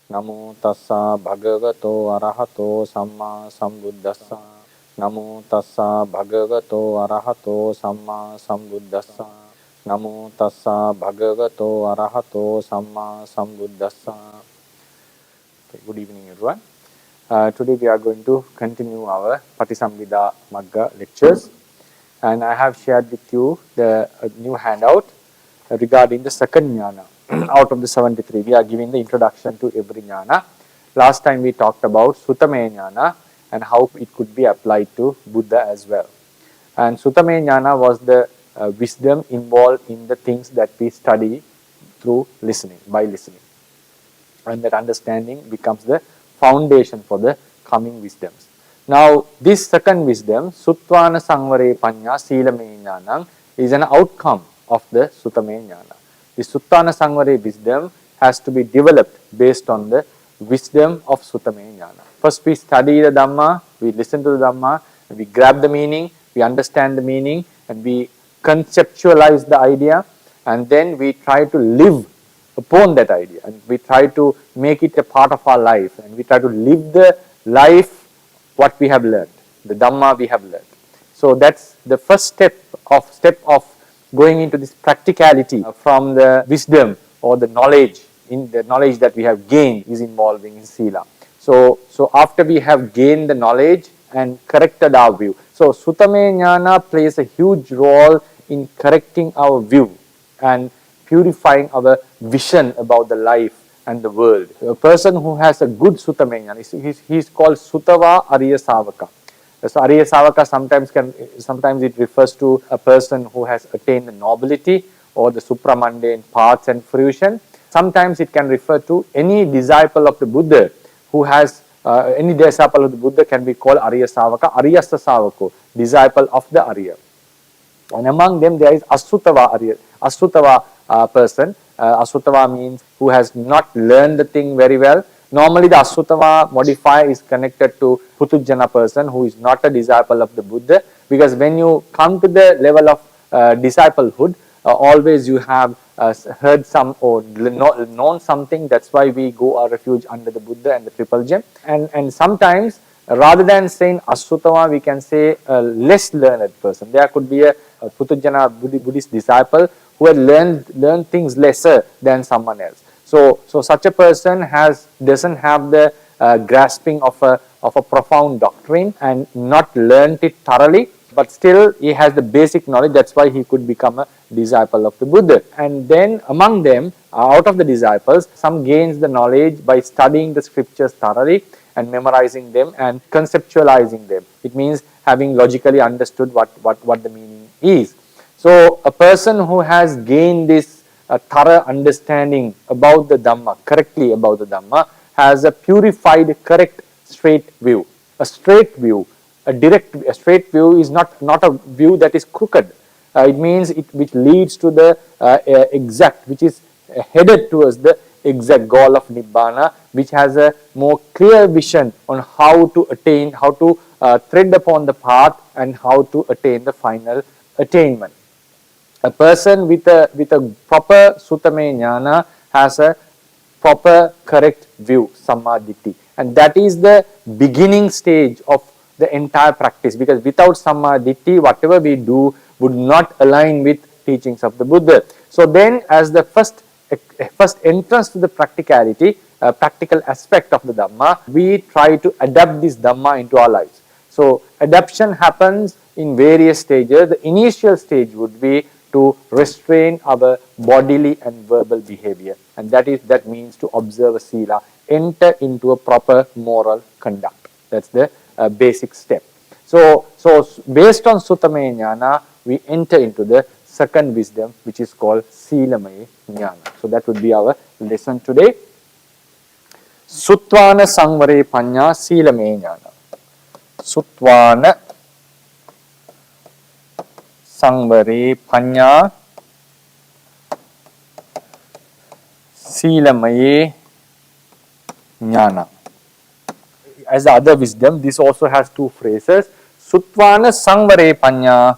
Namo tassa bhagavato arahato samma sambuddhassa. Namo tassa bhagavato arahato samma sambuddhassa. Namo tassa bhagavato arahato samma sambuddhassa. Okay, good evening everyone. Today we are going to continue our Patisambhida Magga lectures, and I have shared with you the new handout regarding the second Ñāna. Out of the 73, we are giving the introduction to every Ñāna. Last time we talked about Suthamaya Nana and how it could be applied to Buddha as well. And Suthamaya Nana was the wisdom involved in the things that we study through listening, by listening. And that understanding becomes the foundation for the coming wisdoms. Now, this second wisdom, Suthavana Sanware Pañana sīlamaye Ñāna, is an outcome of the Suthamaya Nana. The Suthavana Sanware wisdom has to be developed based on the wisdom of Suthamaya Nana. First we study the Dhamma, we listen to the Dhamma, we grab the meaning, we understand the meaning, and we conceptualize the idea, and then we try to live upon that idea, and we try to make it a part of our life, and we try to live the life what we have learned, the Dhamma we have learned. So that's the first step of going into this practicality from the wisdom or the knowledge, in the knowledge that we have gained is involving in Sila. So after we have gained the knowledge and corrected our view, so Suthamaya Nana plays a huge role in correcting our view and purifying our vision about the life and the world. A person who has a good Suthamaya Nana, he is called Sutava Ariya Savaka. So Ariya Savaka sometimes it refers to a person who has attained the nobility or the supramundane paths and fruition. Sometimes it can refer to any disciple of the Buddha who has any disciple of the Buddha can be called Ariya Savaka, Ariyasa Savako, disciple of the Ariya. And among them there is Asutava person. Asutava means who has not learned the thing very well. Normally the Asutava modifier is connected to Putujjana person who is not a disciple of the Buddha, because when you come to the level of disciplehood, always you have heard some or known something. That's why we go our refuge under the Buddha and the Triple Gem. And sometimes rather than saying Asutava, we can say a less learned person. There could be a Putujjana Buddhist disciple who had learned things lesser than someone else. So such a person doesn't have the grasping of a profound doctrine and not learned it thoroughly, but still he has the basic knowledge. That's why he could become a disciple of the Buddha. And then among them, out of the disciples, some gains the knowledge by studying the scriptures thoroughly and memorizing them and conceptualizing them. It means having logically understood what the meaning is. So a person who has gained this thorough understanding about the Dhamma, correctly about the Dhamma, has a purified, correct, straight view. A straight view, a straight view is not a view that is crooked. It means which leads to the exact, which is headed towards the exact goal of Nibbana, which has a more clear vision on how to attain, how to tread upon the path and how to attain the final attainment. A person with a proper Suthamaya Nana has a proper correct view, Sammaditthi, and that is the beginning stage of the entire practice, because without Sammaditthi, whatever we do would not align with teachings of the Buddha. So then, as the first entrance to the practicality, practical aspect of the Dhamma, we try to adapt this Dhamma into our lives. So adaptation happens in various stages. The initial stage would be to restrain our bodily and verbal behavior, and that means to observe a sila, enter into a proper moral conduct. That's the basic step. So based on Suthamaya Nana, we enter into the second wisdom, which is called sīlamaye Ñāna. So that would be our lesson today. Suthavana Sanware Pañana sīlamaye Ñāna. Suthavana Sanware Pañana sīlamaye Ñāna. As the other wisdom, this also has two phrases. Suthavana Sanware Pañana.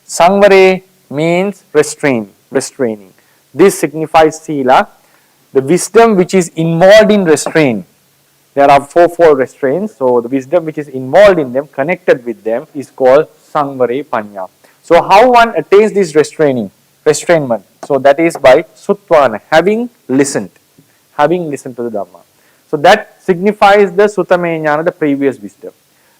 Sanware means restraining. This signifies sila. the wisdom which is involved in restraint. There are fourfold restraints, so the wisdom which is involved in them, connected with them, is called Sanware Pañana. So how one attains this restrainment? So that is by Suthavana, having listened to the Dhamma. So that signifies the Suthamaya Nana, the previous wisdom.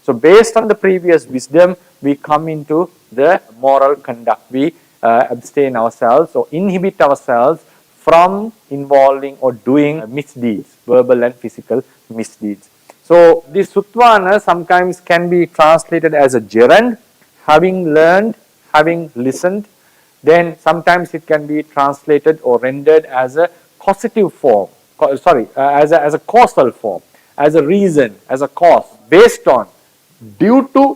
So based on the previous wisdom, we come into the moral conduct. We abstain ourselves or inhibit ourselves from involving or doing misdeeds, verbal and physical misdeeds. So this Suthavana sometimes can be translated as a gerund, having learned, having listened. Then sometimes it can be translated or rendered as a causative form, as a causal form, as a reason, as a cause, based on, due to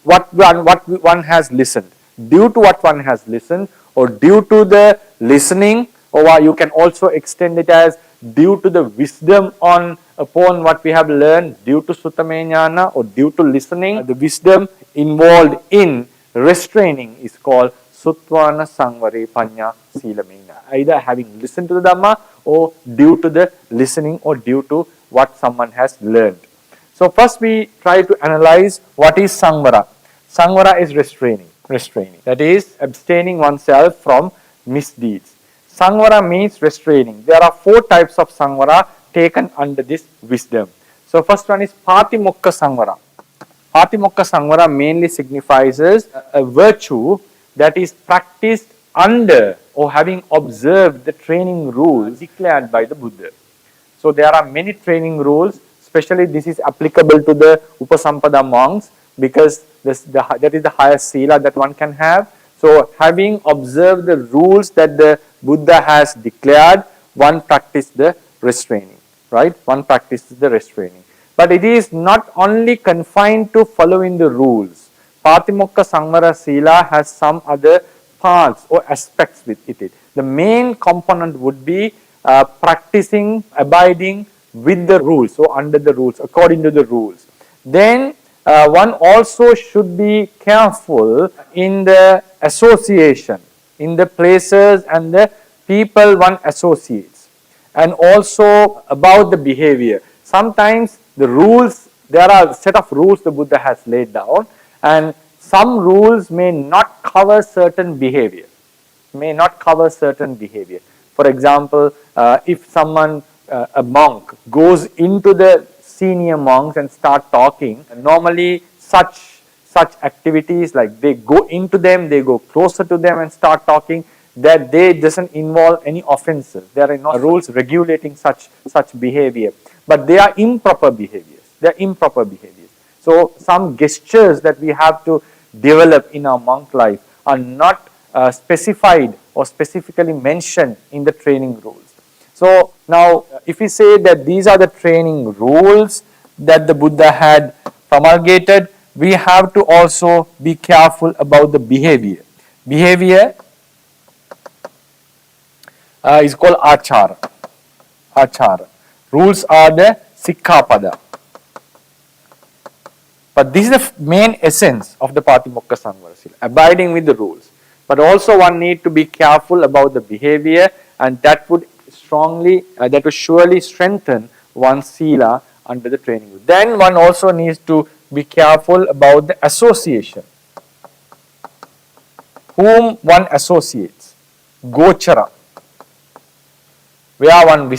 what one has listened, due to what one has listened, or due to the listening, or you can also extend it as due to the wisdom upon what we have learned, due to Suthamaya Nana, or due to listening. The wisdom involved in restraining is called Suthavana, Sanware, Pañana, sīlamaye. Either having listened to the Dhamma, or due to the listening, or due to what someone has learned. So first we try to analyze what is Sanvara. Sanvara is restraining. That is abstaining oneself from misdeeds. Sanvara means restraining. There are 4 types of Sanvara taken under this wisdom. So first one is Patimokka Sanvara. Patimokka Sanvara mainly signifies a virtue that is practiced under or having observed the training rules declared by the Buddha. So there are many training rules, especially this is applicable to the Upasampada monks, because that is the highest sila that one can have. So having observed the rules that the Buddha has declared, one practices the restraining, right? One practices the restraining. But it is not only confined to following the rules. Patimokka Sanvara Sila has some other parts or aspects with it. The main component would be practicing, abiding with the rules, so under the rules, according to the rules. Then one also should be careful in the association, in the places and the people one associates, and also about the behavior. Sometimes the rules, there are a set of rules the Buddha has laid down, and some rules may not cover certain behavior. For example, if someone, a monk, goes into the senior monks and start talking, normally such activities, like they go into them, they go closer to them and start talking, that they doesn't involve any offenses. There are no rules regulating such behavior, but they are improper behaviors. So some gestures that we have to develop in our monk life are not specified or specifically mentioned in the training rules. So now if we say that these are the training rules that the Buddha had promulgated, we have to also be careful about the behavior. Behavior is called achara. Rules are the sikkhapada. But this is the main essence of the Patimokka Sanvara Sila, abiding with the rules. But also one need to be careful about the behavior, and that would surely strengthen one's sila under the training. Then one also needs to be careful about the association. Whom one associates. Gochara. Where one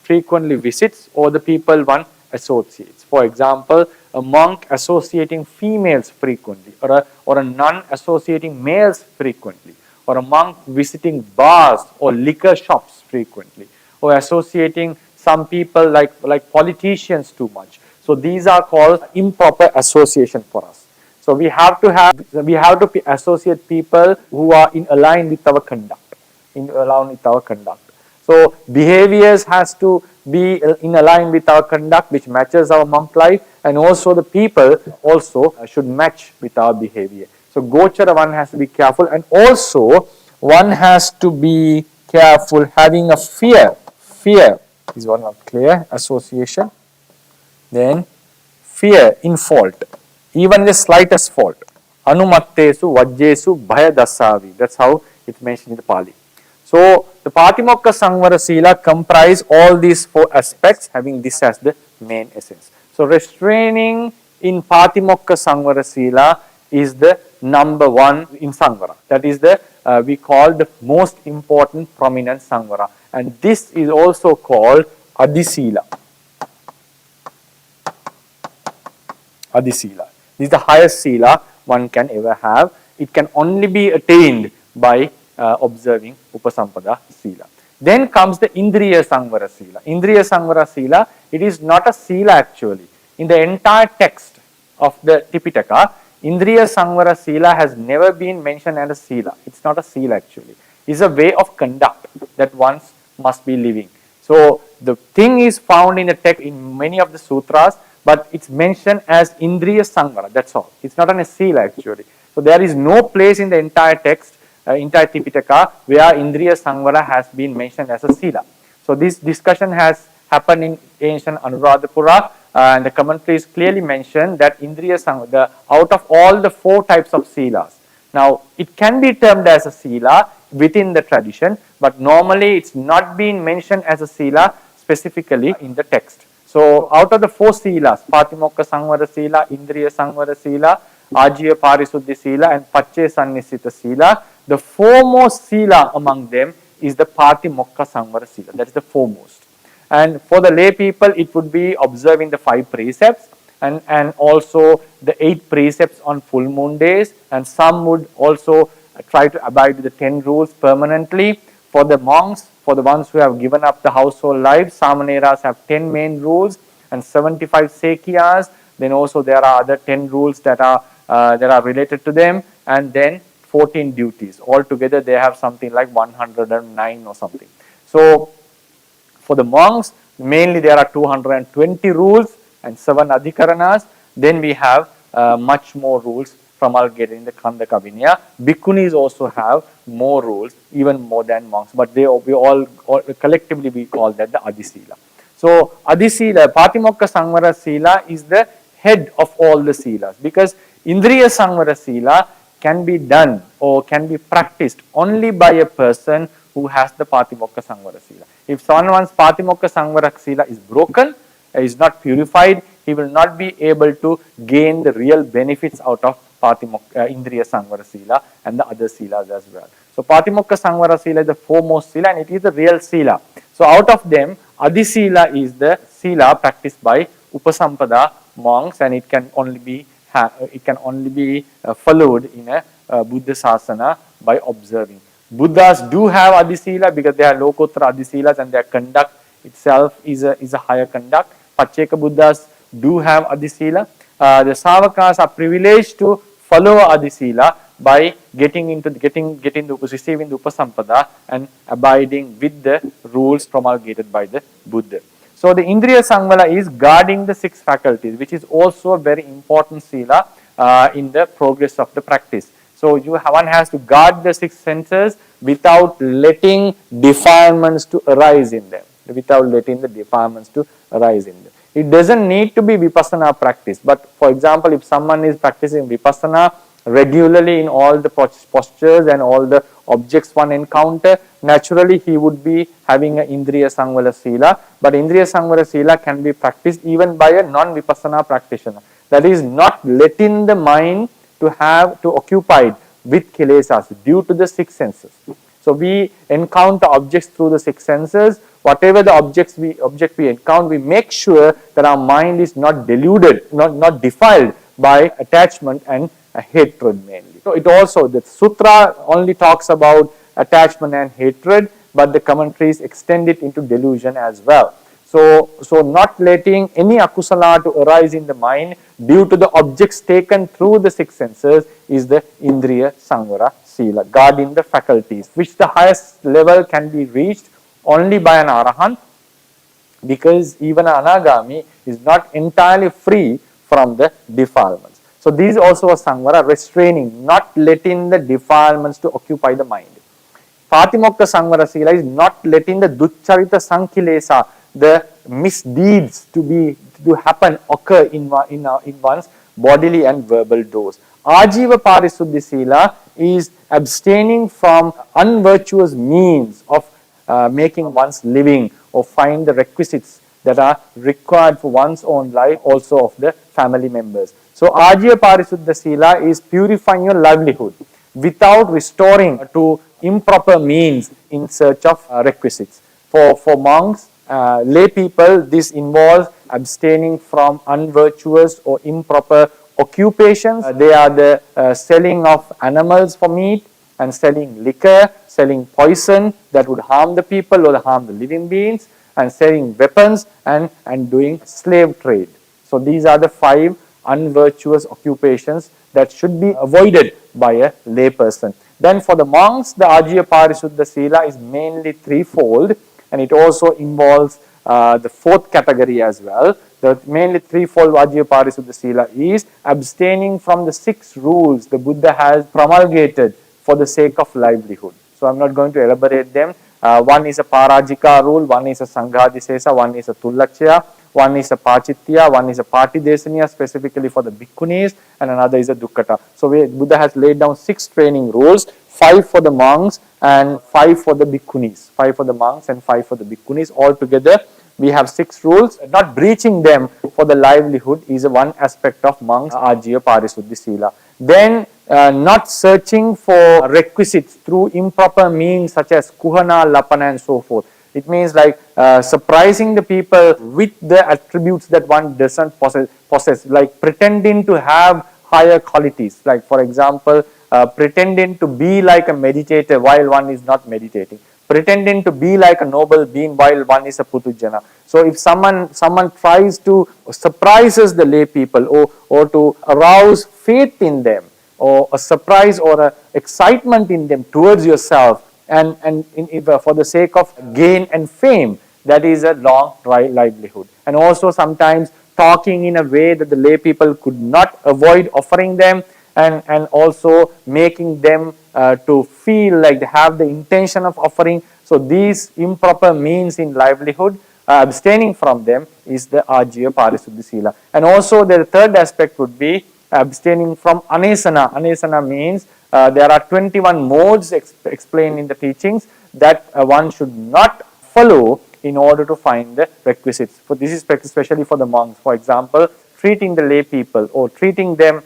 frequently visits, or the people one associates. For example, a monk associating females frequently, or a nun associating males frequently, or a monk visiting bars or liquor shops frequently, or associating some people like politicians too much. So these are called improper association for us. So we have to associate people who are in line with our conduct. So behaviors has to be in line with our conduct, which matches our monk life, and also the people also should match with our behavior. So gochara, one has to be careful, and also one has to be careful having a fear. Fear is one of clear association. Then fear in fault, even the slightest fault. Anumattesu vajjesu bhaya dasavi. That's how it's mentioned in the Pali. So the Patimokkha Samvara Sila comprise all these four aspects, having this as the main essence. So restraining in Patimokkha Samvara Sila is the number one in Samvara. That is the we call the most important prominent Samvara, and this is also called Adisila. Adisila. This is the highest Sila one can ever have. It can only be attained by observing Upasampada Sila. Then comes the Indriya Samvara Sila. Indriya Samvara Sila, it is not a Sila actually. In the entire text of the Tipitaka, Indriya Samvara Sila has never been mentioned as a Sila. It's not a Sila actually. It's a way of conduct that one must be living. So the thing is found in the text in many of the sutras, but it's mentioned as Indriya Samvara, that's all. It's not an Sila actually. So there is no place in the entire text, entire Tipitaka, where Indriya Samvara has been mentioned as a Sila. So this discussion has happened in ancient Anuradhapura, and the commentaries clearly mention that Indriya Samvara, out of all the four types of Silas, now it can be termed as a Sila within the tradition, but normally it's not been mentioned as a Sila specifically in the text. So out of the four Silas, Patimokkha Samvara Sila, Indriya Samvara Sila, Ajiva Parisuddhi Sila and Pache Sannisita Sila, the foremost Sila among them is the Patimokkha Samvara Sila. That is the foremost. And for the lay people, it would be observing the 5 precepts and also the 8 precepts on full moon days, and some would also try to abide with the 10 rules permanently. For the monks, for the ones who have given up the household life, Samaneras have 10 main rules and 75 Sekhiyas. Then also there are other 10 rules that are related to them, and then 14 duties. Altogether they have something like 109 or something. So for the monks, mainly there are 220 rules and 7 adhikaranas. Then we have much more rules promulgated in the Khandaka Vinaya. Bhikkhunis also have more rules, even more than monks, but we all collectively we call that the Adisila. So Adisila, Patimokkha Samvara Sila is the head of all the Silas, because Indriya Samvara Sila can be done or can be practiced only by a person who has the Patimokkha Samvara Sila. If someone's Patimokkha Samvara Sila is broken, is not purified, he will not be able to gain the real benefits out of Indriya Samvara Sila and the other Silas as well. So Patimokkha Samvara Sila is the foremost Sila, and it is the real Sila. So out of them, Adisila is the Sila practiced by Upasampada monks, and it can only be followed in a Buddha Sasana by observing. Buddhas do have Adisila because they are Lokottara Adisilas, and their conduct itself is a higher conduct. Pacceka Buddhas do have Adisila. The Sawakas are privileged to follow Adisila by receiving the Upasampada and abiding with the rules promulgated by the Buddha. So the Indriya Samvara is guarding the 6 faculties, which is also a very important Sila in the progress of the practice. So one has to guard the 6 senses without letting defilements to arise in them. It doesn't need to be Vipassana practice, but for example, if someone is practicing Vipassana regularly in all the postures and all the objects one encounter, naturally he would be having an Indriya Samvara Sila, but Indriya Samvara Sila can be practiced even by a non-Vipassana practitioner. That is, not letting the mind to occupied with kilesas due to the 6 senses. So we encounter objects through the 6 senses. Whatever the object we encounter, we make sure that our mind is not deluded, not defiled by attachment and hatred mainly. So it also, the sutra only talks about attachment and hatred, but the commentaries extend it into delusion as well. So not letting any akusala to arise in the mind due to the objects taken through the 6 senses is the Indriya Samvara Sila, guarding the faculties, which the highest level can be reached only by an Arahant, because even an Anagami is not entirely free from the defilements. So these also a Samvara, restraining, not letting the defilements to occupy the mind. Patimokkha Samvara Sila is not letting the Duccharita Sankilesa, the misdeeds to occur in one's bodily and verbal doors. Ajiva Parisuddhi Sila is abstaining from unvirtuous means of making one's living, or find the requisites that are required for one's own life, also of the family members. So Ajya Parisuddha Sila is purifying your livelihood without restoring to improper means in search of requisites. For monks, lay people, this involves abstaining from unvirtuous or improper occupations. They are the selling of animals for meat, and selling liquor, selling poison that would harm the people or harm the living beings, and selling weapons, and doing slave trade. So these are the 5 unvirtuous occupations that should be avoided by a lay person. Then for the monks, the Ajya Parisuddha Sila is mainly threefold, and it also involves the 4th category as well. The mainly threefold Ajya Parisuddha Sila is abstaining from the 6 rules the Buddha has promulgated for the sake of livelihood. So I'm not going to elaborate them. One is a Parajika rule, one is a Sanghadisesa, one is a Tullachya, one is a Pachitya, one is a Patidesaniya specifically for the Bhikkhunis, and another is a Dukkata. So Buddha has laid down 6 training rules, 5 for the monks and 5 for the Bhikkhunis. 5 for the monks and 5 for the Bhikkhunis. Altogether, we have 6 rules. Not breaching them for the livelihood is one aspect of monks' Ajya Parisuddhi Sila. Then not searching for requisites through improper means such as kuhana, lapana and so forth. It means like surprising the people with the attributes that one doesn't possess, like pretending to have higher qualities, like for example, pretending to be like a meditator while one is not meditating, pretending to be like a noble being while one is a putujana. So if someone tries to surprises the lay people, or to arouse faith in them, or a surprise or a excitement in them towards yourself, and for the sake of gain and fame, that is a long livelihood. And also sometimes talking in a way that the lay people could not avoid offering them, and also making them to feel like they have the intention of offering. So these improper means in livelihood, abstaining from them is the Ajya Parisuddhi Sila. And also the third aspect would be abstaining from anesana. Anesana means there are 21 modes explained in the teachings that one should not follow in order to find the requisites. For this is especially for the monks. For example, treating the lay people, or treating them,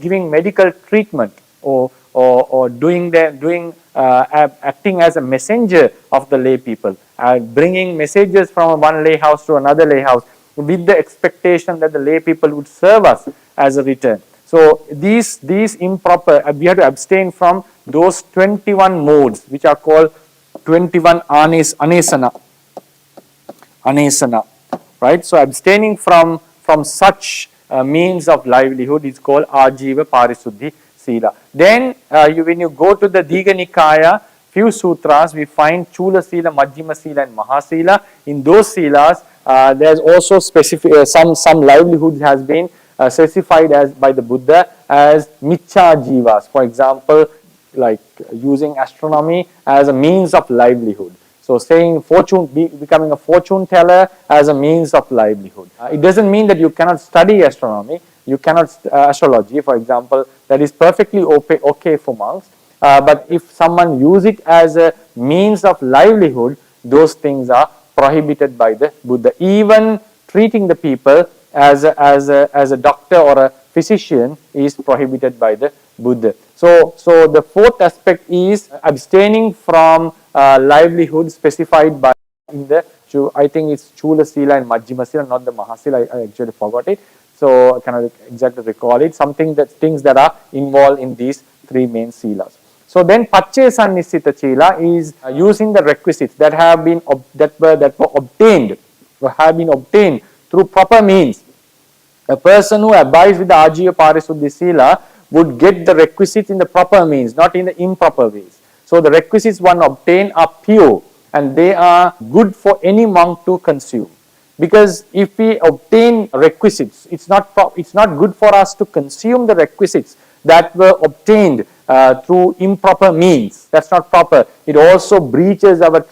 giving medical treatment, or acting as a messenger of the lay people, bringing messages from one lay house to another lay house with the expectation that the lay people would serve us as a return. So these improper, we have to abstain from those 21 modes, which are called 21 anesana, right? So abstaining from such means of livelihood is called Ajiva Parisuddhi Sila. Then when you go to the Diga Nikaya, few sutras, we find Chula Sila, Majjhima Sila and Mahasila. In those silas, there's also specific some livelihood has been specified as by the Buddha as Michcha Jivas. For example, like using astronomy as a means of livelihood. So saying becoming a fortune teller as a means of livelihood. It doesn't mean that you cannot study astronomy, you cannot astrology, for example, that is perfectly okay for monks. But if someone use it as a means of livelihood, those things are prohibited by the Buddha. Even treating the people as a doctor or a physician is prohibited by the Buddha. So the fourth aspect is abstaining from livelihood specified by in the, I think it's Chula Sila and Majjhima Sila, not the Mahasila. I actually forgot it, so I cannot exactly recall it. Things that are involved in these 3 main silas. So then Paccaya Sannissita Sila is using the requisites that have been obtained through proper means. A person who abides with the Ajya Parisuddhi Sila would get the requisites in the proper means, not in the improper ways. So the requisites one obtain are pure, and they are good for any monk to consume. Because if we obtain requisites, it's not good for us to consume the requisites that were obtained through improper means. That's not proper. It also breaches our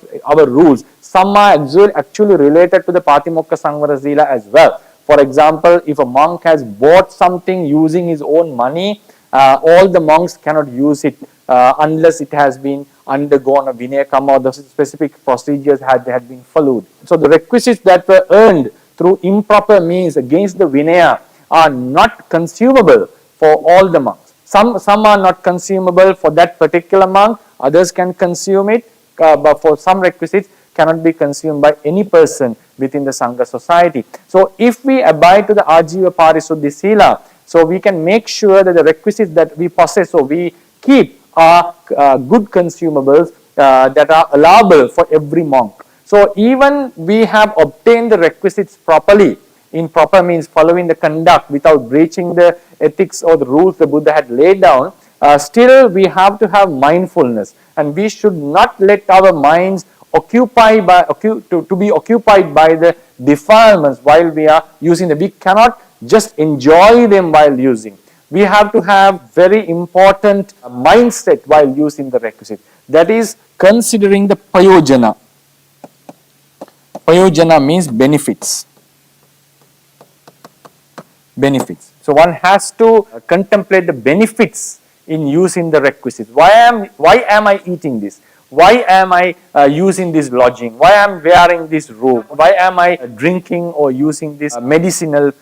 rules. Samma actually related to the Patimokkha Sanvara Sila as well. For example, if a monk has bought something using his own money, all the monks cannot use it unless it has been undergone a Vinaya Karma or the specific procedures had been followed. So the requisites that were earned through improper means against the Vinaya are not consumable for all the monks. Some are not consumable for that particular monk, others can consume it, but for some requisites cannot be consumed by any person within the Sangha society. So if we abide to the Ajiva Parisuddhi Sila, so we can make sure that the requisites that we possess, so we keep, are good consumables that are allowable for every monk. So even we have obtained the requisites properly, in proper means following the conduct without breaching the ethics or the rules the Buddha had laid down, still we have to have mindfulness, and we should not let our minds occupied by to be occupied by the defilements while we are using them. We cannot just enjoy them while using. We have to have very important mindset while using the requisite. That is considering the payojana. Payojana means benefits. Benefits. So one has to contemplate the benefits in using the requisites. Why am I eating this? Why am I using this lodging? Why am I wearing this robe? Why am I drinking or using this medicinal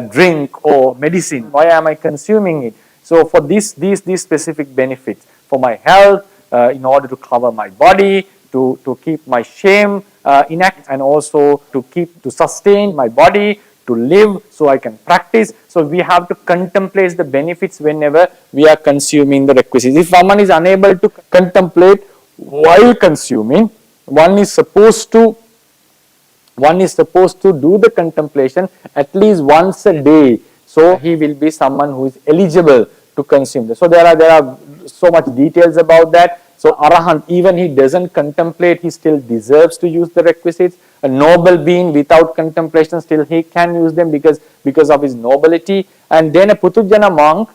drink or medicine? Why am I consuming it? So for these specific benefits, for my health, in order to cover my body, to keep my shame intact, and also to sustain my body, to live so I can practice. So we have to contemplate the benefits whenever we are consuming the requisites. If someone is unable to contemplate while consuming, one is supposed to do the contemplation at least once a day. So he will be someone who is eligible to consume this. So there are so much details about that. So Arahant, even he doesn't contemplate, he still deserves to use the requisites. A noble being without contemplation, still he can use them because of his nobility. And then a Putujana monk,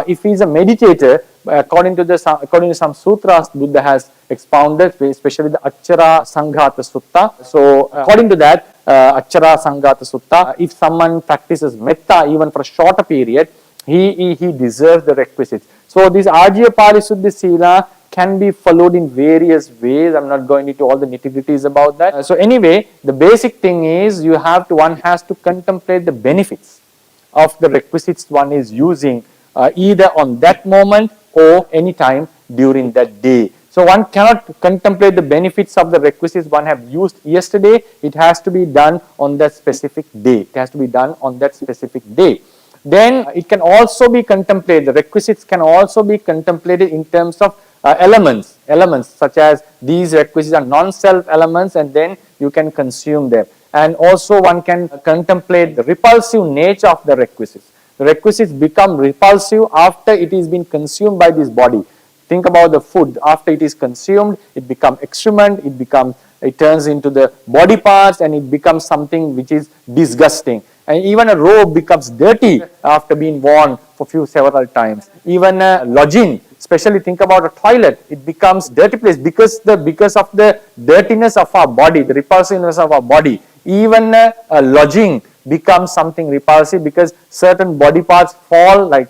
if he is a meditator, according to some sutras Buddha has expounded, especially the Achara Sanghata Sutta. So according to that, Achara Sanghata Sutta, if someone practices metta even for a shorter period, he deserves the requisites. So this Ajya Parisuddhi Sila can be followed in various ways. I'm not going into all the nitty-gritties about that. So anyway, the basic thing is one has to contemplate the benefits of the requisites one is using either on that moment or any time during that day. So one cannot contemplate the benefits of the requisites one have used yesterday. It has to be done on that specific day. It has to be done on that specific day. Then it can also be contemplated, the requisites can also be contemplated in terms of elements such as these requisites are non-self elements, and then you can consume them. And also one can contemplate the repulsive nature of the requisites. The requisites become repulsive after it is been consumed by this body. Think about the food. After it is consumed, it becomes excrement, it turns into the body parts, and it becomes something which is disgusting. And even a robe becomes dirty after being worn for several times. Even a lodging, especially think about a toilet, it becomes dirty place because of the dirtiness of our body, the repulsiveness of our body. Even a lodging becomes something repulsive because certain body parts fall, like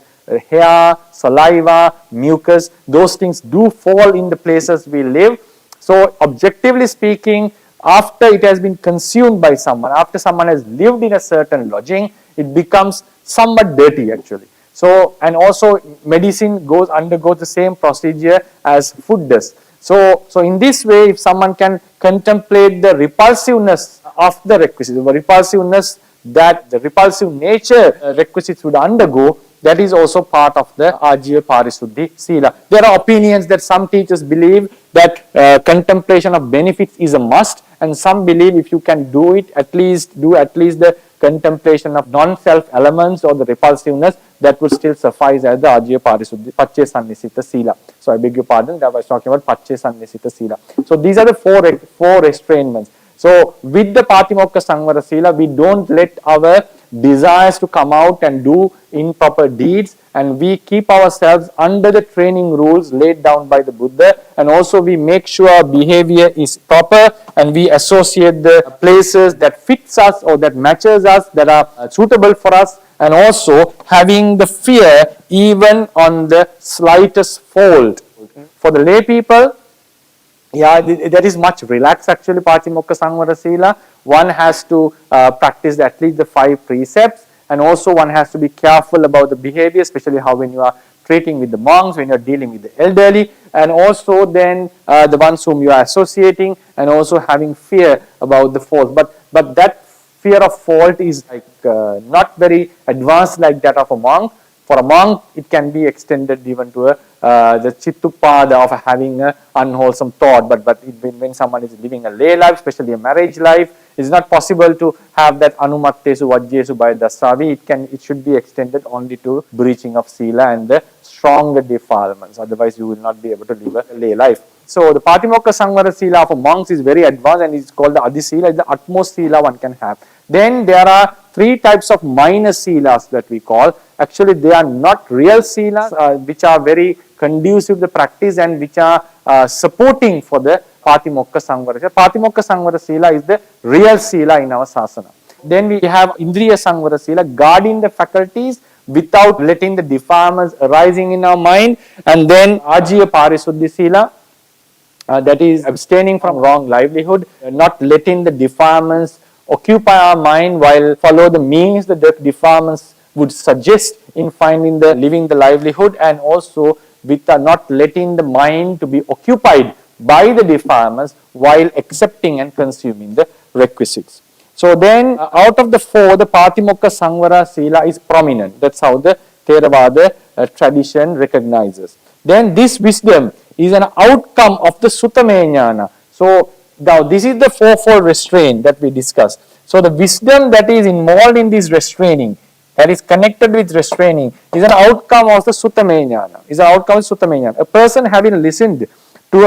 hair, saliva, mucus, those things do fall in the places we live. So objectively speaking, after it has been consumed by someone, after someone has lived in a certain lodging, it becomes somewhat dirty actually. So, and also medicine undergoes the same procedure as food does. So in this way, if someone can contemplate the repulsiveness of the requisites, the repulsive nature requisites would undergo, that is also part of the Ajya Parisuddhi Sila. There are opinions that some teachers believe that contemplation of benefits is a must, and some believe if you can do at least the contemplation of non-self elements or the repulsiveness, that would still suffice as the Ajya Parisuddhi Paccaya Sannisita Sila. So I beg your pardon, that I was talking about Paccaya Sannisita Sila. So these are the four restrainments. So with the Patimokkha Samvara Sila, we don't let our desires to come out and do improper deeds, and we keep ourselves under the training rules laid down by the Buddha, and also we make sure our behavior is proper, and we associate the places that fits us or that matches us, that are suitable for us, and also having the fear even on the slightest fault. For the lay people, that is much relaxed actually, Patimokka Samvara Sila. One has to practice at least the 5 precepts, and also one has to be careful about the behavior, especially how when you are treating with the monks, when you are dealing with the elderly, and also then the ones whom you are associating, and also having fear about the fault. But that fear of fault is like not very advanced like that of a monk. For a monk, it can be extended even to the chittupada of having an unwholesome thought. But when someone is living a lay life, especially a marriage life, it's not possible to have that anumattesu vajjesu by dasavi. It should be extended only to breaching of sila and the stronger defilements. Otherwise, you will not be able to live a lay life. So the Patimokka Samvara Sila for monks is very advanced, and it's called the Adi Sila, the utmost Sila one can have. Then there are 3 types of minor Silas that we call. Actually, they are not real Silas, which are very conducive to the practice and which are supporting for the Patimokka Samvara. Patimokka Samvara Sila is the real Sila in our Sasana. Then we have Indriya Samvara Sila, guarding the faculties without letting the defilements arising in our mind. And then Ajiya Parisuddhi Sila, that is abstaining from wrong livelihood, not letting the defilements occupy our mind while follow the means that the defilements would suggest in finding the living the livelihood, and also with not letting the mind to be occupied by the defilements while accepting and consuming the requisites. So then out of the 4, the Patimokka Samvara Sila is prominent. That's how the Theravada tradition recognizes. Then this wisdom is an outcome of the Suthamaya Nana. So now this is the 4-fold restraint that we discussed. So the wisdom that is involved in this restraining, that is connected with restraining, is an outcome of the Suthamaya Nana. Is an outcome of Suthamaya Nana. A person having listened to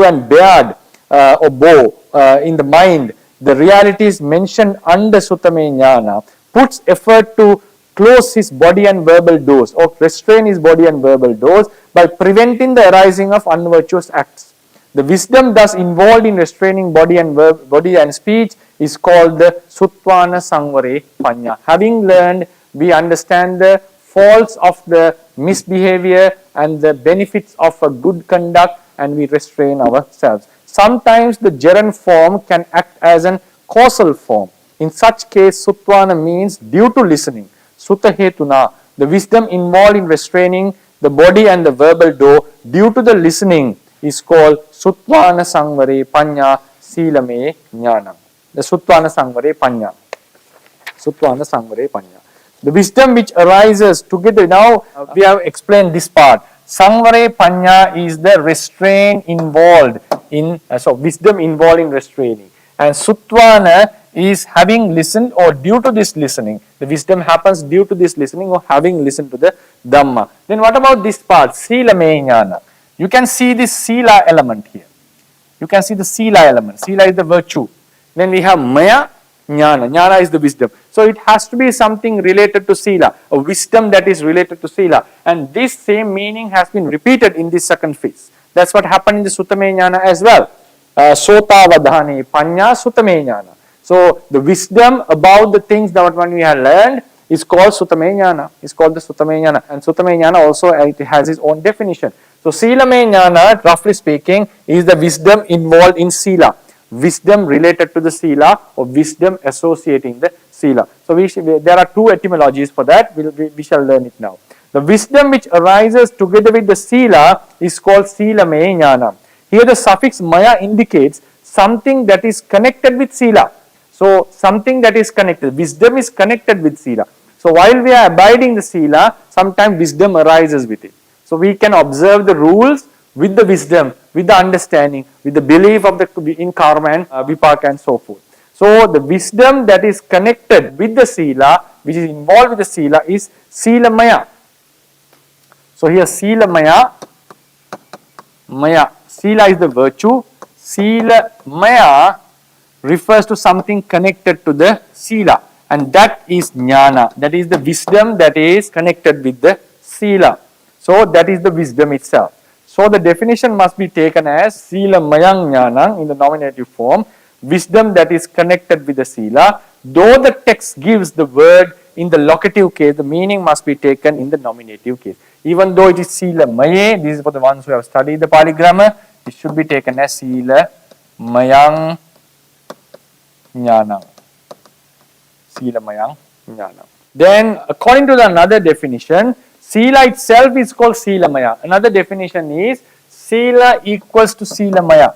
an beard or bow in the mind, the realities mentioned under Suthamaya Nana, puts effort to close his body and verbal doors, or restrain his body and verbal doors by preventing the arising of unvirtuous acts. The wisdom thus involved in restraining body and speech is called the Suthavana Sanware Pañana. Having learned, we understand the faults of the misbehavior and the benefits of a good conduct, and we restrain ourselves. Sometimes the gerund form can act as an causal form. In such case, Suthavana means due to listening. Sutta hetuna, the wisdom involved in restraining the body and the verbal door due to the listening is called Suthavana Sanware Pañana sīlamaye Ñāna. The Suthavana Sanware Pañana. Suthavana Sanware Pañana. The wisdom which arises together. Now we have explained this part. Sanware Pañana is the restraint involved in, wisdom involved in restraining. And Suthavana is having listened or due to this listening. The wisdom happens due to this listening or having listened to the Dhamma. Then what about this part? Sīlamaye Ñāna. You can see this Sila element here. You can see the Sila element. Sila is the virtue. Then we have Maya, Ñāna. Ñāna is the wisdom. So it has to be something related to Sila, a wisdom that is related to Sila. And this same meaning has been repeated in this second phase. That's what happened in the Suthamaya Nana as well. Sotavadhane Pañana Suthamaya Nana. So the wisdom about the things that one we have learned is called Suthamaya Nana. It's called the Suthamaya Nana. And Suthamaya Nana also it has its own definition. So Sīlamaye Nana, roughly speaking, is the wisdom involved in Sila. Wisdom related to the Sila, or wisdom associating the Sila. So there are 2 etymologies for that. We shall learn it now. The wisdom which arises together with the Sila is called Sīlamaye Nana. Here the suffix Maya indicates something that is connected with Sila. So something that is connected. Wisdom is connected with Sila. So while we are abiding the Sila, sometimes wisdom arises with it. So we can observe the rules with the wisdom, with the understanding, with the belief of in karma and vipaka and so forth. So the wisdom that is connected with the Sila, which is involved with the Sila, is Sīlamaya. So here Sīlamaya, Maya. Sila is the virtue. Sīlamaya refers to something connected to the Sila, and that is Ñāna. That is the wisdom that is connected with the Sila. So that is the wisdom itself. So the definition must be taken as Sīlamayang Ñānang in the nominative form, wisdom that is connected with the Sila. Though the text gives the word in the locative case, the meaning must be taken in the nominative case. Even though it is sīlamaye, this is for the ones who have studied the Pali grammar, it should be taken as sīlamayang Ñāna. Sīlamayang Ñāna. Then, according to another definition, Sīla itself is called sīlamaya. Another definition is Sīla equals to sīlamaya.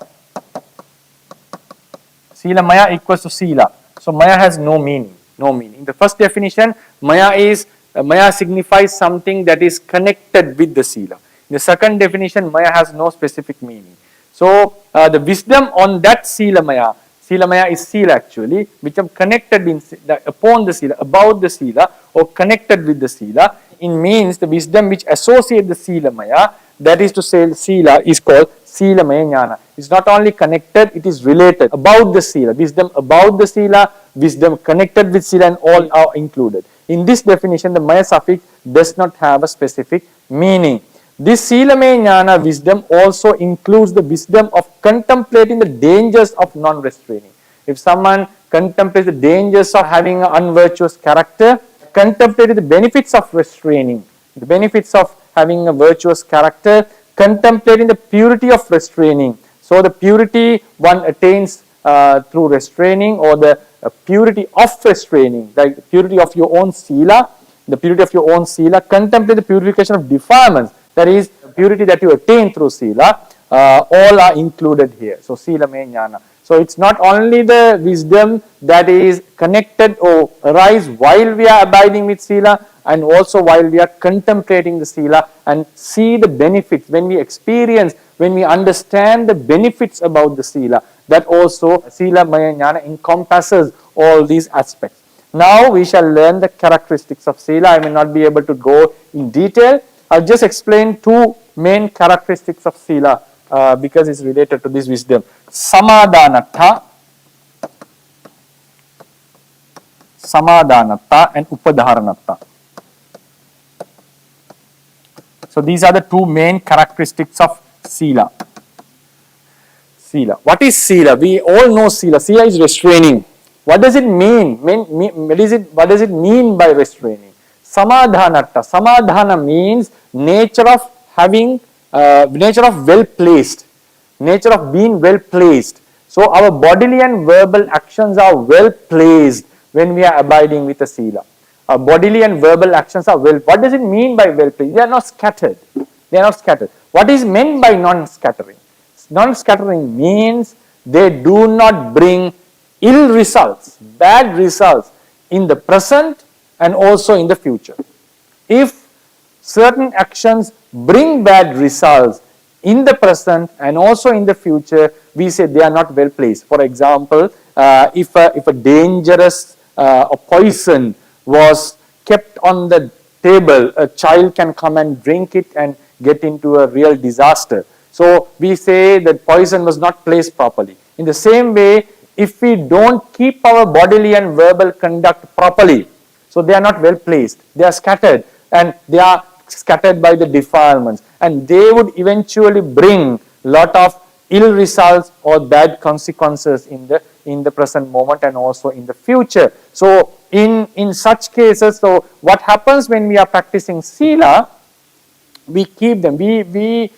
Sīlamaya equals to Sīla. So Maya has no meaning. No meaning. The first definition, Maya signifies something that is connected with the Sīla. In the second definition, Maya has no specific meaning. So the wisdom on that Sīlamaya is Sīla actually, which are connected upon the Sīla, about the Sīla, or connected with the Sīla. It means the wisdom which associates the Sīlamaya, that is to say Sīla, is called sīlamaye Ñāna. It's not only connected, it is related. About the Sīla, wisdom about the Sīla, wisdom connected with Sīla, and all are included. In this definition, the Maya suffix does not have a specific meaning. This sīlamaye Ñāna wisdom also includes the wisdom of contemplating the dangers of non-restraining. If someone contemplates the dangers of having an unvirtuous character, contemplating the benefits of restraining, the benefits of having a virtuous character, contemplating the purity of restraining. So the purity one attains through restraining, or the purity of restraining, the purity of your own Sīla, the purity of your own Sīla, contemplate the purification of defilements, that is purity that you attain through Sīla, all are included here. So sīlamaye Ñāna. So it's not only the wisdom that is connected or arise while we are abiding with Sīla, and also while we are contemplating the Sīla and see the benefits, when we experience, when we understand the benefits about the Sīla, that also sīlamaye Ñāna encompasses all these aspects. Now we shall learn the characteristics of Sīla. I may not be able to go in detail. I'll just explain two main characteristics of Sīla because it's related to this wisdom. Samadhanatta and Upadharanatta. So these are the two main characteristics of Sīla. Sīla. What is Sīla? We all know Sīla. Sīla is restraining. What does it mean? What does it mean by restraining? Samadhanatta. Samadhana means nature of having, nature of well placed, nature of being well placed. So our bodily and verbal actions are well placed when we are abiding with a Sīla. Our bodily and verbal actions are well. What does it mean by well placed? They are not scattered. They are not scattered. What is meant by non-scattering? Non-scattering means they do not bring ill results, bad results in the present and also in the future. If certain actions bring bad results in the present and also in the future, we say they are not well placed. For example, if a dangerous poison was kept on the table, a child can come and drink it and get into a real disaster. So we say that poison was not placed properly. In the same way, if we don't keep our bodily and verbal conduct properly, so they are not well placed, they are scattered, and they are scattered by the defilements, and they would eventually bring lot of ill results or bad consequences in the present moment and also in the future. So in such cases, so what happens when we are practicing Sīla, we keep them, we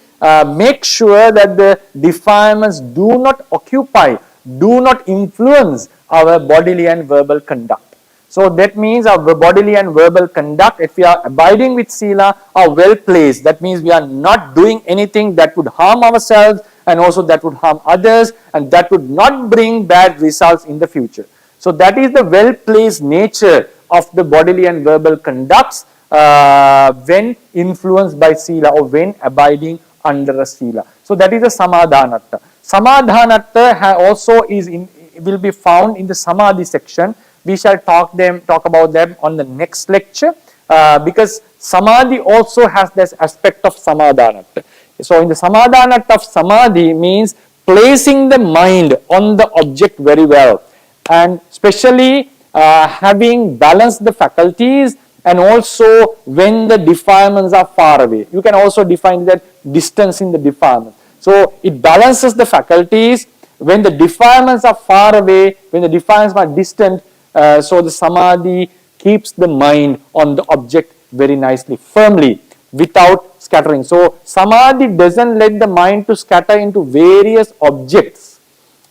make sure that the defilements do not occupy, do not influence our bodily and verbal conduct. So that means our bodily and verbal conduct, if we are abiding with Sīla, are well placed. That means we are not doing anything that would harm ourselves and also that would harm others, and that would not bring bad results in the future. So that is the well placed nature of the bodily and verbal conducts when influenced by Sīla or when abiding under a Sīla. So that is the Samadhanatta. Samadhanatta also will be found in the Samadhi section. We shall talk about them on the next lecture because Samadhi also has this aspect of Samadhanatta. So in the Samadhanatta of Samadhi means placing the mind on the object very well, and especially having balanced the faculties, and also when the defilements are far away. You can also define that distance in the defilement. So it balances the faculties when the defilements are far away, when the defilements are distant. So the Samadhi keeps the mind on the object very nicely, firmly, without scattering. So samadhi doesn't let the mind to scatter into various objects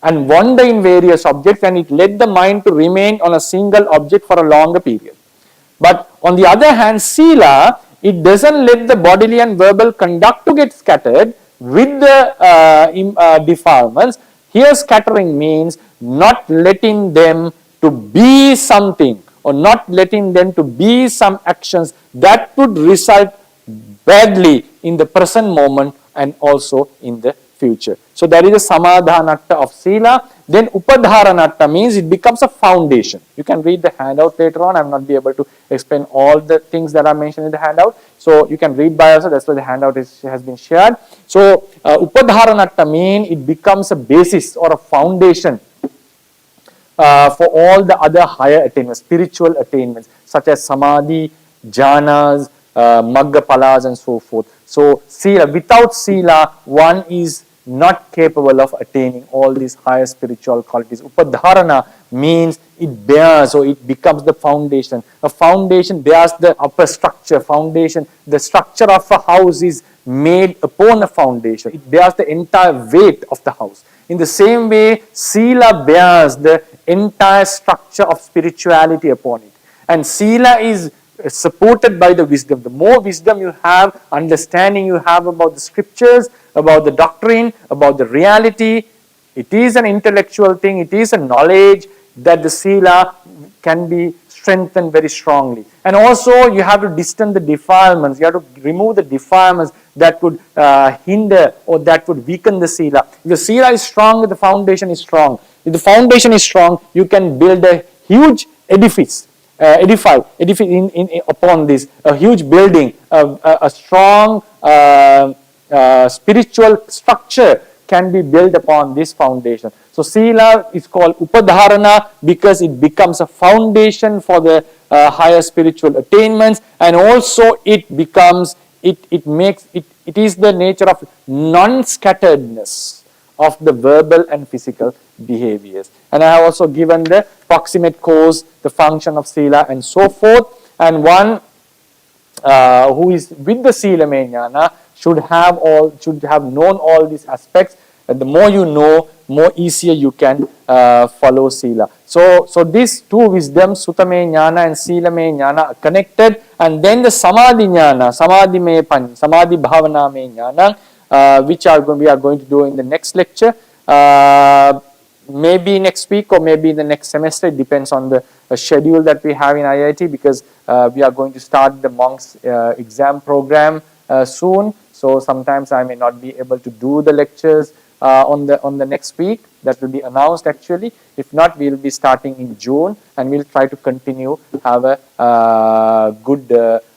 and wander in various objects, and it let the mind to remain on a single object for a longer period. But on the other hand, sila, it doesn't let the bodily and verbal conduct to get scattered with the defilements. Here scattering means not letting them to be something, or not letting them to be some actions that could result badly in the present moment and also in the future. So that is a samadhanatta of sila. Then upadharanatta means it becomes a foundation. You can read the handout later on. I will not be able to explain all the things that are mentioned in the handout. So you can read by yourself. That's why the handout has been shared. So upadharanatta means it becomes a basis or a foundation for all the other higher attainments, spiritual attainments, such as samadhi, jhanas, maggapalas, and so forth. So sila, without sila, one is not capable of attaining all these higher spiritual qualities. Upadharana means it bears, or it becomes the foundation. A foundation bears the upper structure. Foundation, the structure of a house is made upon a foundation. It bears the entire weight of the house. In the same way, sila bears the entire structure of spirituality upon it. And sila is supported by the wisdom. The more wisdom you have, understanding you have about the scriptures, about the doctrine, about the reality, it is an intellectual thing, it is a knowledge that the sila can be strengthened very strongly. And also you have to distance the defilements, you have to remove the defilements that would hinder or that would weaken the sila. If the sila is strong, the foundation is strong. If the foundation is strong, you can build a huge edifice. Edify upon this, a huge building, a strong spiritual structure can be built upon this foundation. So sila is called upadharana because it becomes a foundation for the higher spiritual attainments, and also it becomes, it is the nature of non-scatteredness of the verbal and physical behaviors. And I have also given the proximate cause, the function of sila, and so forth. And one who is with the sīlamaye Ñāna should have known all these aspects. And the more you know, more easier you can follow sila. So these two wisdoms, Suthamaya Nana and sīlamaye Ñāna, are connected. And then the samadhi Ñāna, samadhi Bhavanamaya Nana, which we are going to do in the next lecture. Maybe next week or maybe in the next semester. It depends on the schedule that we have in IIT, because we are going to start the monks exam program soon. So sometimes I may not be able to do the lectures on the next week. That will be announced actually. If not, we will be starting in June, and we will try to continue have a good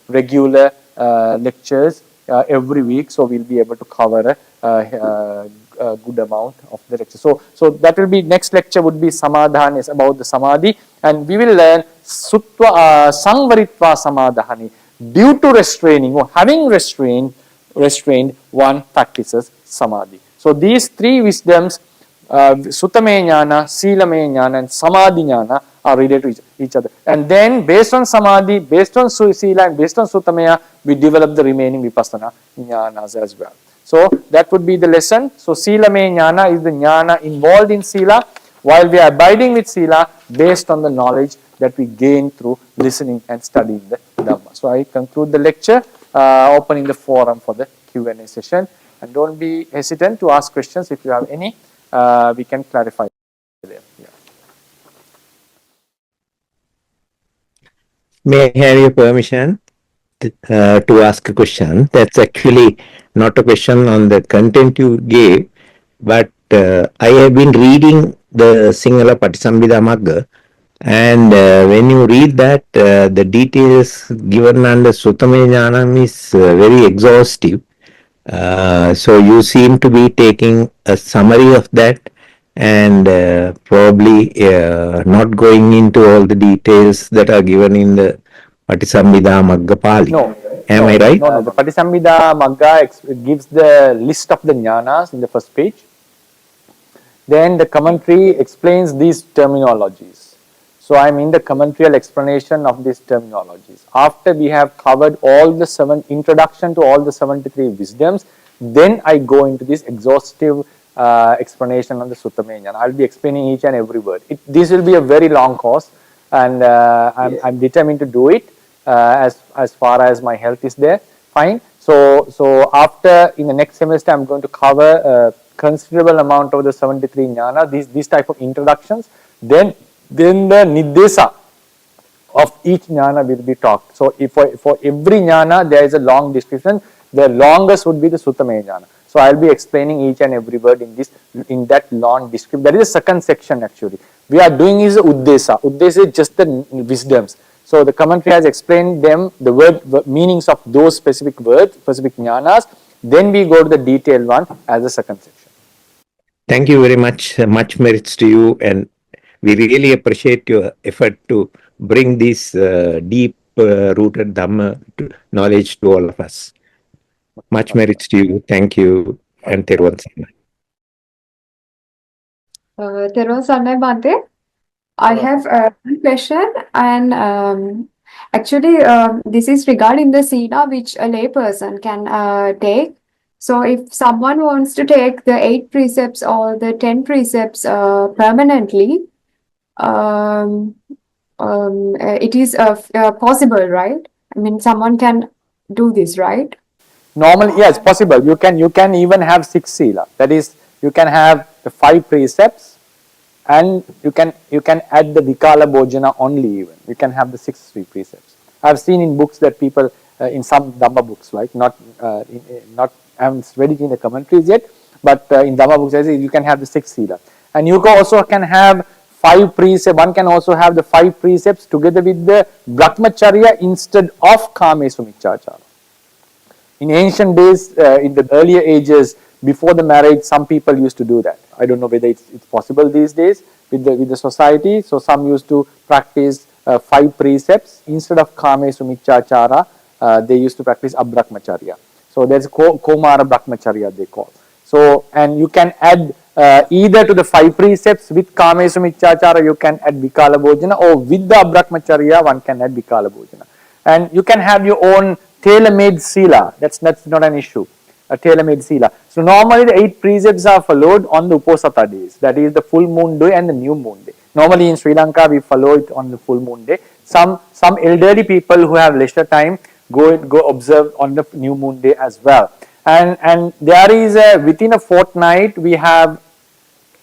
regular lectures every week. So we will be able to cover a good amount of the lecture. So that will be, next lecture would be samadhana, is about the samadhi, and we will learn sangvaritva samadhani. Due to restraining or having restrained, one practices samadhi. So these three wisdoms, Suthamaya Nana, sīlamaye Ñāna, and samadhi Ñāna, are related to each other. And then based on samadhi, based on sila, and based on Suthamaya, we develop the remaining vipassana Ñānas as well. So that would be the lesson. So sīlamaye Ñāna is the Ñāna involved in sila, while we are abiding with sila based on the knowledge that we gain through listening and studying the Dhamma. So I conclude the lecture, opening the forum for the Q&A session. And don't be hesitant to ask questions. If you have any, we can clarify there. Yeah. May I have your permission to ask a question? That's actually not a question on the content you gave, but I have been reading the Sinhala Patisambhida Magga, and when you read that, the details given under Suthamaya Ñāna is very exhaustive. So you seem to be taking a summary of that, and probably not going into all the details that are given in the Patisambhida Magga Pali. No. Am I right? No. The Patisambhida Magga gives the list of the Ñānas in the first page. Then the commentary explains these terminologies. So I am in the commentarial explanation of these terminologies. After we have covered all the introduction to all the 73 wisdoms, then I go into this exhaustive explanation on the Suthamaya Nana. I will be explaining each and every word. This will be a very long course, and I'm determined to do it as far as my health is there. Fine. So after, in the next semester, I'm going to cover a considerable amount of the 73 Ñāna, these type of introductions. Then the Nirdesa of each Ñāna will be talked. So if for every Ñāna there is a long description, the longest would be the Suthamaya Nana. So I will be explaining each and every word in that long description. That is the second section actually. We are doing is Uddesa. Uddesa is just the wisdoms. So the commentary has explained them, the meanings of those specific words, specific Ñānas. Then we go to the detailed one as the second section. Thank you very much. Much merits to you, and we really appreciate your effort to bring this deep rooted Dhamma knowledge to all of us. Much merits to you. Thank you, and Theravada. Thero Bhante, I have one question, and actually this is regarding the Sila which a lay person can take. So if someone wants to take the 8 precepts or the 10 precepts permanently, it is possible, right? I mean, someone can do this, right? Normally, yes, possible. You can even have 6 Sila. That is, you can have the 5 precepts, and you can add the Vikala Bhojana only even. You can have the 6 precepts. I have seen in books that people, in some Dhamma books, like I haven't read it in the commentaries yet, but in Dhamma books, you can have the 6 Sila. And you also can have 5 precepts, one can also have the 5 precepts together with the Brahmacharya instead of Kamesu Michachara. In ancient days, in the earlier ages, before the marriage, some people used to do that. I don't know whether it's possible these days with the society. So some used to practice 5 precepts instead of Kamesu Michachara. They used to practice Abrahmacharya. So there's Komara Brahmacharya they call. So, and you can add either to the 5 precepts with Kamesu Michachara, you can add Vikala Bhojana, or with the Abrahmacharya, one can add Vikala Bhojana. And you can have your own tailor-made Sila. That's not an issue. A tailor-made Sila. So normally the 8 precepts are followed on the Uposatha days. That is the full moon day and the new moon day. Normally in Sri Lanka we follow it on the full moon day. Some elderly people who have leisure time go observe on the new moon day as well. And there is within a fortnight we have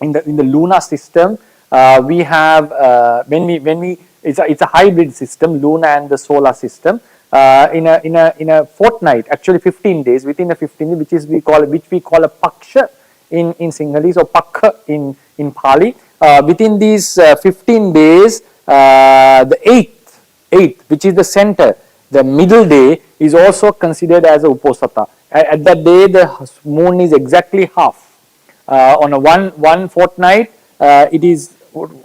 in the lunar system we have it's a hybrid system, lunar and the solar system. In a fortnight, actually 15 days, within the 15 days, which we call a paksha in Sinhalese, or pakha in Pali. Within these 15 days, the 8th, which is the center, the middle day, is also considered as a uposatha. At that day, the moon is exactly half. On a one fortnight, it is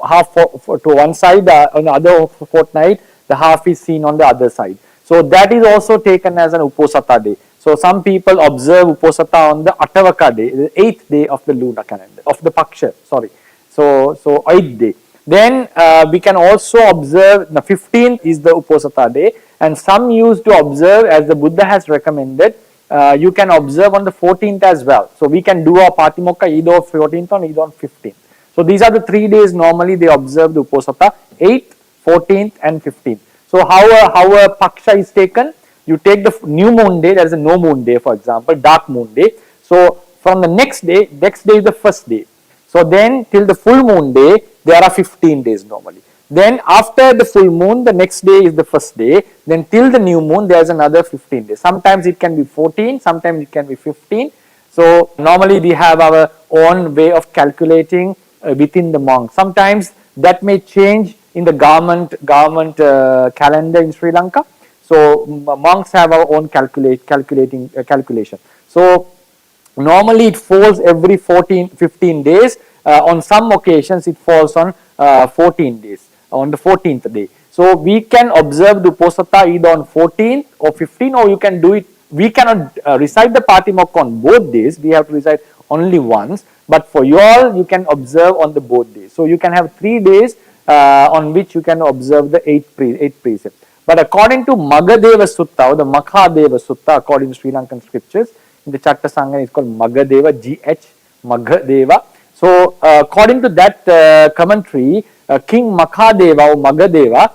half to one side. On the other fortnight, the half is seen on the other side. So that is also taken as an Uposatha day. So some people observe Uposatha on the Atavaka day, the 8th day of the lunar calendar, of the Paksha, sorry. So 8th day. Then we can also observe the 15th is the Uposatha day, and some used to observe, as the Buddha has recommended, you can observe on the 14th as well. So we can do our Patimokkha either on 14th or either on 15th. So these are the 3 days normally they observe the Uposatha, 8th, 14th and 15th. So how a paksha is taken, you take the new moon day, there is a no moon day for example, dark moon day. So from the next day is the first day. So then till the full moon day, there are 15 days normally. Then after the full moon, the next day is the first day. Then till the new moon, there is another 15 days. Sometimes it can be 14, sometimes it can be 15. So normally we have our own way of calculating within the monk. Sometimes that may change in the government calendar in Sri Lanka. So monks have our own calculation. So normally it falls every 15 days. On some occasions it falls on 14 days, on the 14th day. So we can observe the Uposatha either on 14 or 15, or you can do it. We cannot recite the Patimokkha on both days. We have to recite only once. But for you all, you can observe on the both days. So you can have 3 days on which you can observe the eight precepts. But according to Maggadeva Sutta, or the Makhadeva Sutta, according to Sri Lankan scriptures, in the Chatta Sangha is called Maggadeva, GH, Maggadeva. So, according to that commentary, King Makhadeva or Maggadeva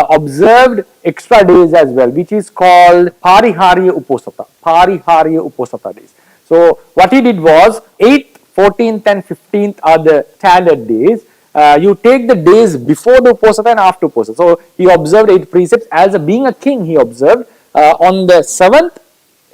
observed extra days as well, which is called Pariharya Uposatha. Pariharya Uposatha days. So, what he did was 8th, 14th and 15th are the standard days. You take the days before the Uposatha and after Uposatha. So, he observed 8 precepts. As being a king, he observed on the 7th,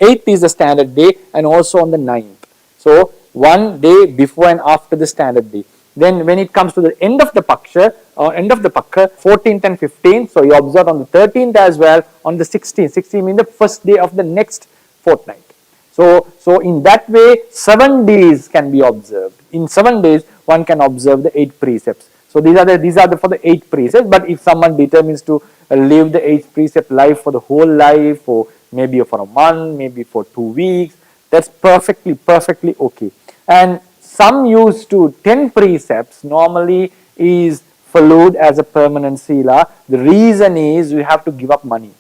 8th is the standard day, and also on the 9th. So, one day before and after the standard day. Then when it comes to the end of the Paksha, 14th and 15th, so you observe on the 13th as well, on the 16th. 16th means the first day of the next fortnight. So in that way, 7 days can be observed. In 7 days, one can observe the 8 precepts. So these are for the 8 precepts. But if someone determines to live the 8 precept life for the whole life, or maybe for a month, maybe for 2 weeks, that's perfectly okay. And some use to 10 precepts normally is followed as a permanent sila. The reason is you have to give up money.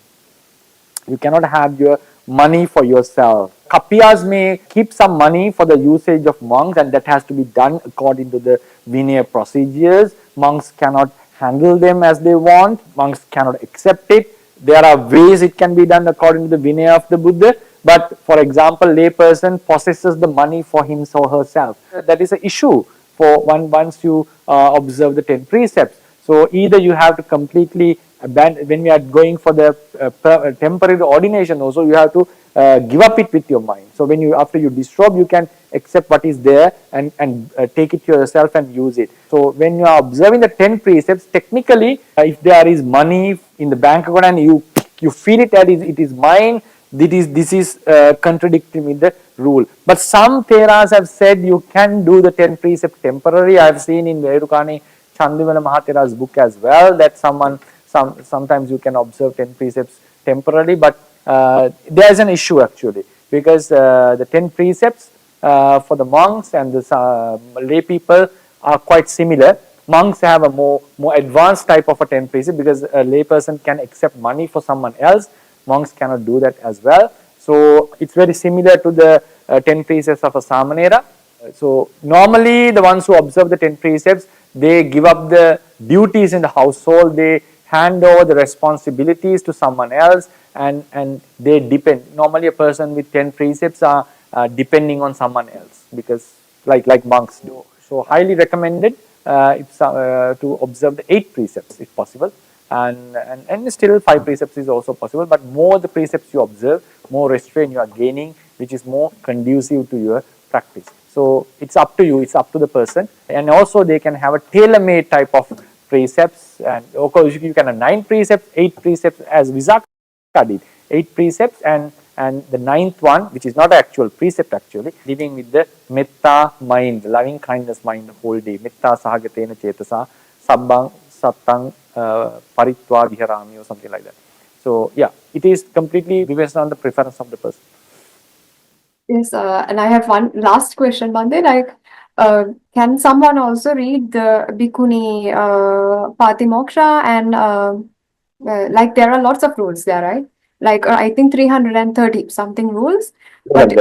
You cannot have your money for yourself. Kapiyas may keep some money for the usage of monks, and that has to be done according to the Vinaya procedures. Monks cannot handle them as they want. Monks cannot accept it. There are ways it can be done according to the Vinaya of the Buddha. But for example, layperson possesses the money for him or herself. That is an issue for once you observe the 10 precepts. So either you have to completely abandon, when we are going for the temporary ordination also, you have to give up it with your mind. So when after you disrobe, you can accept what is there and take it to yourself and use it. So when you are observing the 10 precepts, technically if there is money in the bank account and you feel it that it is mine, this is contradicting with the rule. But some Theras have said you can do the 10 precepts temporarily. I have seen in Verukani Chandivana Mahathera's book as well that sometimes you can observe 10 precepts temporarily, but there is an issue actually, because the 10 precepts for the monks and the lay people are quite similar. Monks have a more advanced type of a 10 precept, because a lay person can accept money for someone else. Monks cannot do that as well. So it's very similar to the 10 precepts of a Samanera. So normally the ones who observe the 10 precepts, they give up the duties in the household, they hand over the responsibilities to someone else, and they depend. Normally a person with 10 precepts are depending on someone else, because like monks do. So highly recommended to observe the 8 precepts if possible. And still 5 precepts is also possible, but more the precepts you observe, more restraint you are gaining, which is more conducive to your practice. So it's up to you, it's up to the person. And also they can have a tailor-made type of precepts, and of course you can have 9 precepts, 8 precepts as Visakha did, 8 precepts, and the 9th one, which is not an actual precept actually, living with the metta mind, the loving kindness mind the whole day, metta sahagatena cetasa sabbang sattang paritva viharami, or something like that. So yeah, it is completely based on the preference of the person. Yes, and I have one last question, Bande. Can someone also read the Bhikkhuni Patimoksha, and there are lots of rules there, right? I think 330 something rules, but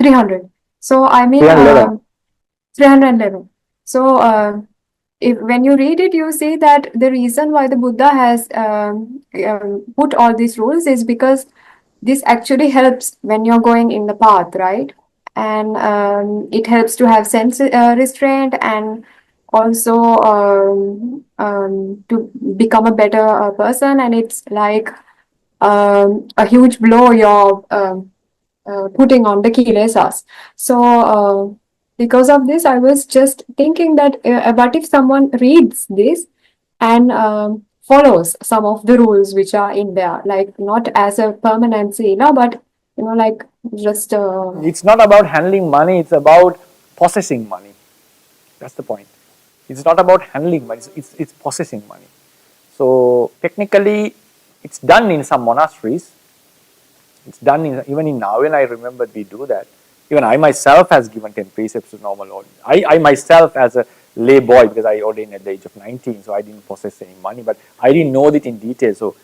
300. So I mean 311. So when you read it, you see that the reason why the Buddha has put all these rules is because this actually helps when you're going in the path, right? And it helps to have sense restraint, and also to become a better person. And it's like a huge blow you're putting on the kilesas. So because of this, I was just thinking that what if someone reads this and follows some of the rules which are in there, like not as a permanent sila, but just It's not about handling money, it's about possessing money. That's the point. It's not about handling money, it's possessing money. So technically it's done in some monasteries. It's done even in Ñāna, I remember we do that. Even I myself has given 10 precepts to normal audience. I myself as a lay boy, because I ordained at the age of 19, so I didn't possess any money, but I didn't know it in detail. So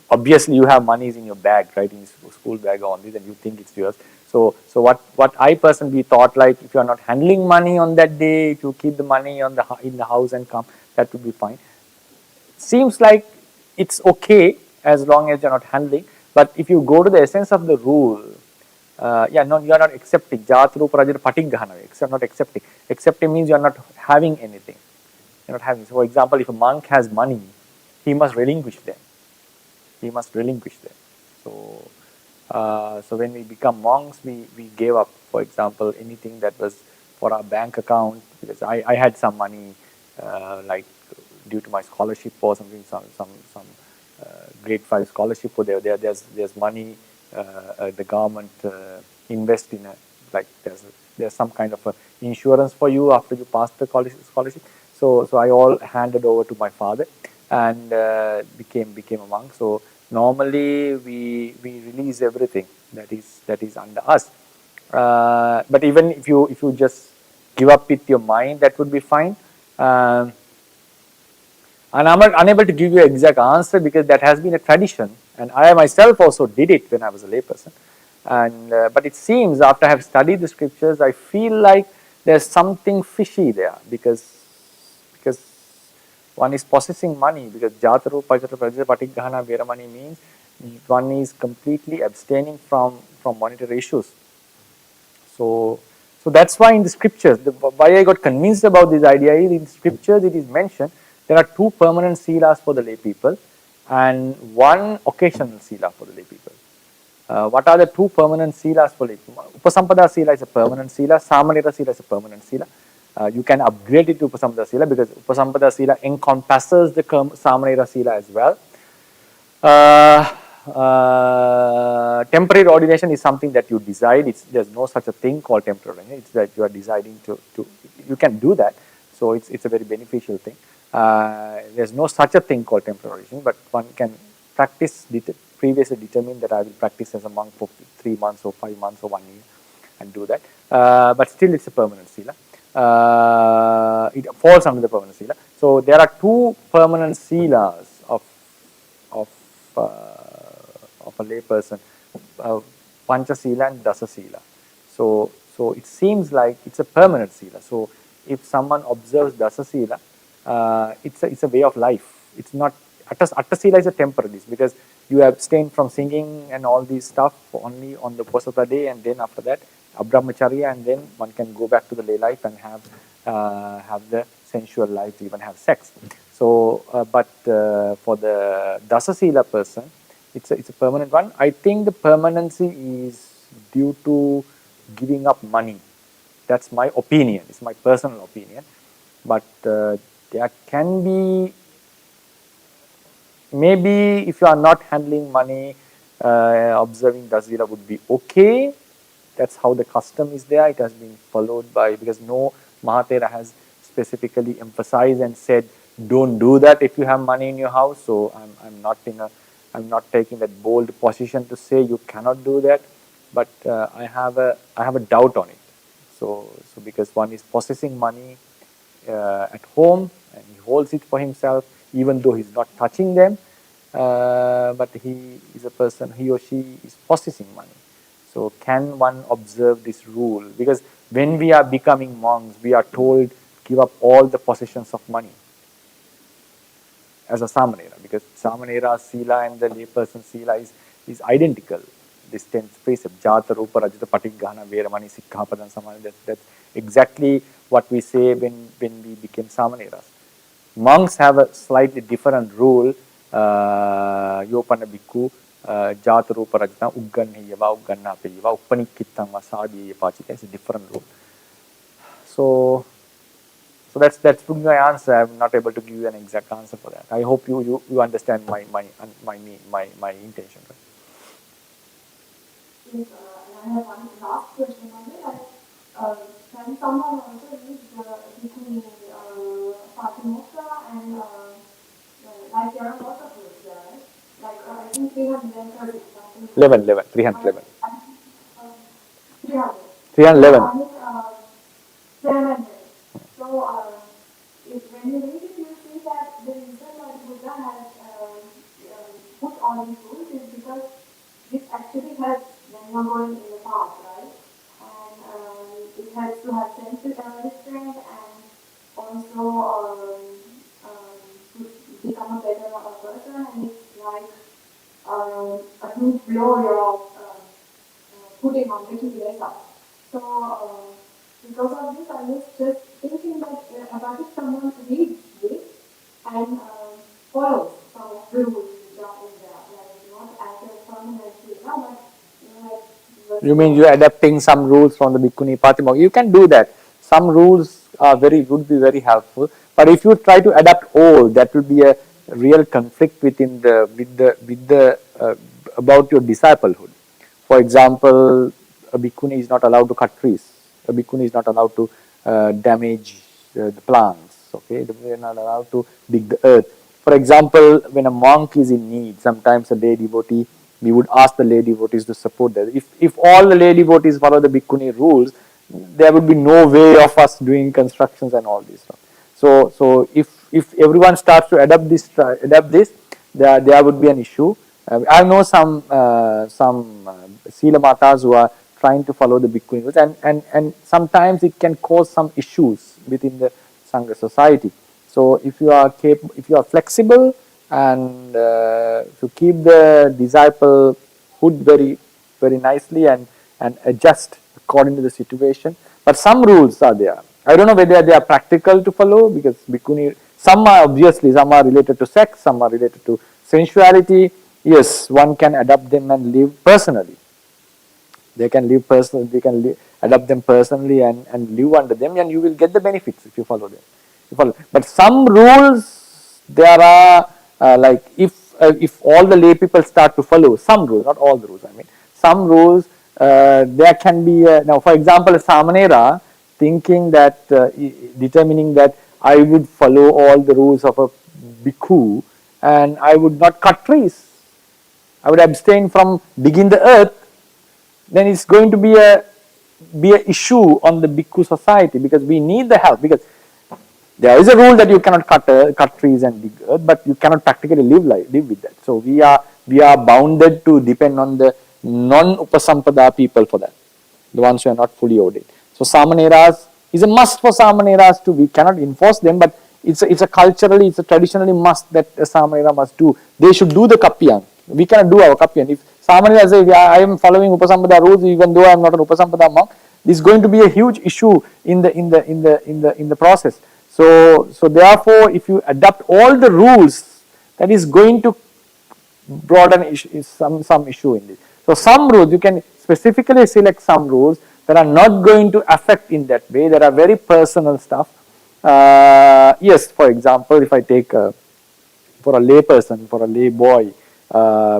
obviously you have monies in your bag, right, in school bag or on this, and you think it's yours. So what I personally thought, like, if you are not handling money on that day, if you keep the money on in the house and come, that would be fine. Seems like it's okay as long as you're not handling. But if you go to the essence of the rule, no, you are not accepting. Jatru prajata patighana. You're not accepting. Accepting means you are not having anything. You're not having. So, for example, if a monk has money, he must relinquish them. He must relinquish them. So, so when we become monks, we gave up, for example, anything that was for our bank account, because I had some money, like due to my scholarship or something, some grade 5 scholarship, or there's money, the government invest in a, like there's some kind of a insurance for you after you pass the scholarship. So I all handed over to my father and became a monk. So normally we release everything that is under us. But even if you just give up with your mind, that would be fine. And I'm unable to give you an exact answer because that has been a tradition, and I myself also did it when I was a layperson. And but it seems after I have studied the scriptures, I feel like there's something fishy there, because one is possessing money, because jataru pajata prajata patighana veramani means one is completely abstaining from monetary issues. So that's why in the scriptures, why I got convinced about this idea is in scriptures it is mentioned there are 2 permanent silas for the lay people and 1 occasional sila for the lay people. What are the 2 permanent silas for lay people? Upasampada sila is a permanent sila, Samanera sila is a permanent sila. You can upgrade it to Upasampada sila because Upasampada sila encompasses the Samanera sila as well. Temporary ordination is something that you decide. There's no such a thing called temporary ordination. It's that you are deciding to you can do that. So it's a very beneficial thing. There's no such a thing called temporary ordination, but one can practice, previously determine that I will practice as a monk for 3 months or 5 months or 1 year and do that. But still it's a permanent sila. It falls under the permanent sila. So there are 2 permanent silas of a lay person, Pancha Sila and Dasa Sila. So it seems like it's a permanent Sila. So if someone observes Dasa Sila, it's a way of life. It's not, Atta Sila is a temporary, because you abstain from singing and all these stuff only on the course of the day, and then after that, Abbrahmacharya, and then one can go back to the lay life and have the sensual life, even have sex. So, but for the Dasa Sila person, it's a permanent one. I think the permanency is due to giving up money. That's my opinion. It's my personal opinion. But there can be, maybe if you are not handling money, observing Dasila would be okay. That's how the custom is there. It has been followed by, because no Mahathera has specifically emphasized and said, don't do that if you have money in your house. So I'm not taking that bold position to say you cannot do that, but I have a doubt on it. So because one is possessing money at home and he holds it for himself, even though he's not touching them, but he is a person, he or she is possessing money. So can one observe this rule? Because when we are becoming monks, we are told give up all the possessions of money as a Samanera, because Samanera Sila and the layperson Sila is identical. This 10th precept, Jata Rupa Rajata Patighana Veramani Sikkhapadam Samana, that's exactly what we say when we became Samaneras. Monks have a slightly different rule. Yopana Bhikkhu, Jata Rupa Rajata, Ugganhiyava, Uggannapeyiva, Upanikkittam Vasadi Pachita, it's a different rule. So that's my answer. I'm not able to give you an exact answer for that. I hope you understand my intention. Right? Yes, and I have one last question on it. Can someone also use between Patimokta and like there are lots of rules there, right? Like I think 330 something. 311. 300. 311. So, 300. So when you read it, you see that the reason why Buddha has put all these rules is because this actually helps when you're going in the path, right? And it helps to have self-restraint and also to become a better person. And it's like a huge blow you're putting on the yourself. So because of this, I was just thinking that about if someone reads this and follows some of the rules which are in there, like not as a permanent Sila, but You mean you're adapting some rules from the Bhikkhuni Patimokha? You can do that. Some rules are would be very helpful. But if you try to adapt all, that will be a real conflict within about your disciplehood. For example, a bhikkhuni is not allowed to cut trees. A bhikkhuni is not allowed to damage the plants. Okay, they are not allowed to dig the earth. For example, when a monk is in need, sometimes a lay devotee, we would ask the lay devotees to support that. If all the lay devotees follow the bhikkhuni rules, there would be no way of us doing constructions and all this stuff. So if everyone starts to adapt this, there would be an issue. I know some Sila Matas who are trying to follow the Bhikkhuni rules, and sometimes it can cause some issues within the Sangha society. So if you are flexible and to keep the disciplehood very nicely and adjust according to the situation. But some rules are there. I don't know whether they are practical to follow, because Bhikkhuni, some are obviously, some are related to sex, some are related to sensuality. Yes, one can adapt them and live personally. They can live personally, adapt them personally and live under them, and you will get the benefits if you follow them. But some rules, there are like if all the lay people start to follow some rules, not all the rules, I mean, some rules, there can be, now for example, a Samanera thinking that, determining that I would follow all the rules of a bhikkhu and I would not cut trees, I would abstain from digging the earth, then it's going to be a issue on the bhikkhu society, because we need the help. Because there is a rule that you cannot cut trees and dig earth, but you cannot practically live with that. So we are bounded to depend on the non-upasampada people for that, the ones who are not fully ordained. So Samaneras is a must for Samaneras too. We cannot enforce them, but it's a culturally, it's a traditionally must that a Samanera must do. They should do the Kappiyam. We cannot do our Kappiyam. If Samanera says, I am following Upasampada rules even though I am not an Upasampada monk, this is going to be a huge issue in the process. So therefore, if you adopt all the rules, that is going to broaden some issue in this. So some rules, you can specifically select some rules that are not going to affect in that way, that are very personal stuff. Yes, for example, if I take for a lay person, for a lay boy,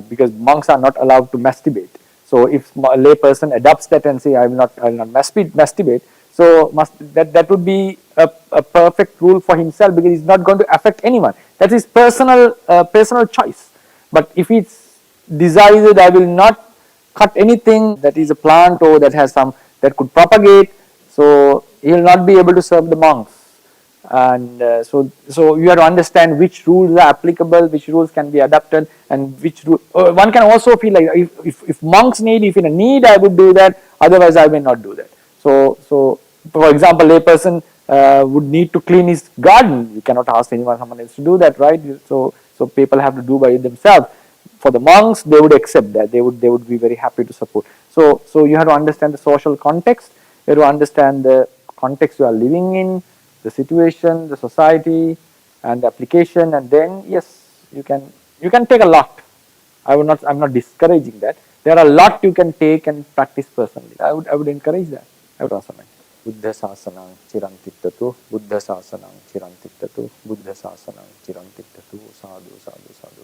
because monks are not allowed to masturbate. So if a lay person adopts that and say, I will not masturbate, so that would be a perfect rule for himself, because it's not going to affect anyone. That is personal choice. But if it's decided, I will not cut anything that is a plant or that has some that could propagate, so he will not be able to serve the monks. And so you have to understand which rules are applicable, which rules can be adapted, and which rule, one can also feel like if monks need, if in a need I would do that, otherwise I may not do that. So for example, a person would need to clean his garden. You cannot ask someone else to do that, right? So people have to do by themselves. For the monks, they would accept that. They would be very happy to support. So you have to understand the social context. You have to understand the context you are living in, the situation, the society, and the application, and then yes, you can take a lot. I'm not discouraging that. There are a lot you can take and practice personally. I would encourage that. I would also like. Buddha sasanam chirantittatu, Buddha sasanam chirantittatu, Buddha sasanam chirantittatu, sadhu sadhu sadhu.